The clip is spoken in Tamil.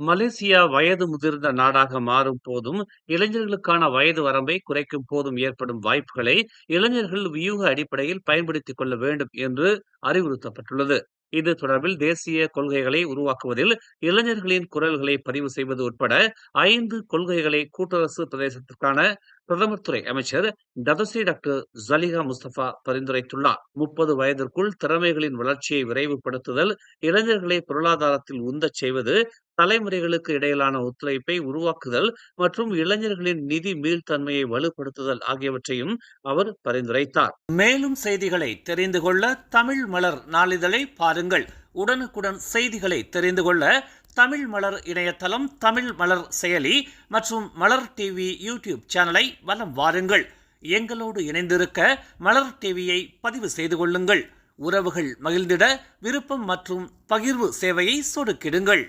மலேசியா வயது முதிர்ந்த நாடாக மாறும் போதும், இளைஞர்களுக்கான வயது வரம்பை குறைக்கும் போதும் ஏற்படும் வாய்ப்புகளை இளைஞர்கள் வியூக அடிப்படையில் பயன்படுத்திக் கொள்ள வேண்டும் என்று அறிவுறுத்தப்பட்டுள்ளது. இது தொடர்பில் தேசிய கொள்கைகளை உருவாக்குவதில் இளைஞர்களின் குரல்களை பதிவு செய்வது உட்பட 5 கொள்கைகளை கூட்டரசு பிரதேசத்திற்கான பிரதமர் துறை அமைச்சர் டதஸ்ரீ டாக்டர் ஜலிகா முஸ்தபா பரிந்துரைத்துள்ளார். 30 வயதிற்குள் திறமைகளின் வளர்ச்சியை விரைவுபடுத்துதல், இளைஞர்களை பொருளாதாரத்தில் உந்தச் செய்வது, தலைமுறைகளுக்கு இடையிலான ஒத்துழைப்பை உருவாக்குதல் மற்றும் இளைஞர்களின் நிதி மீள்தன்மையை வலுப்படுத்துதல் ஆகியவற்றையும் அவர் பரிந்துரைத்தார். மேலும் செய்திகளை தெரிந்து கொள்ள தமிழ் மலர் நாளிதழை பாருங்கள். உடனுக்குடன் செய்திகளை தெரிந்து கொள்ள தமிழ் மலர் இணையதளம், தமிழ் மலர் செயலி மற்றும் மலர் டிவி யூடியூப் சேனலை வலம் வாருங்கள். எங்களோடு இணைந்திருக்க மலர் டிவியை பதிவு செய்து கொள்ளுங்கள். உறவுகள் மகிழ்ந்திட விருப்பம் மற்றும் பகிர்வு சேவையை சொடுக்கிடுங்கள்.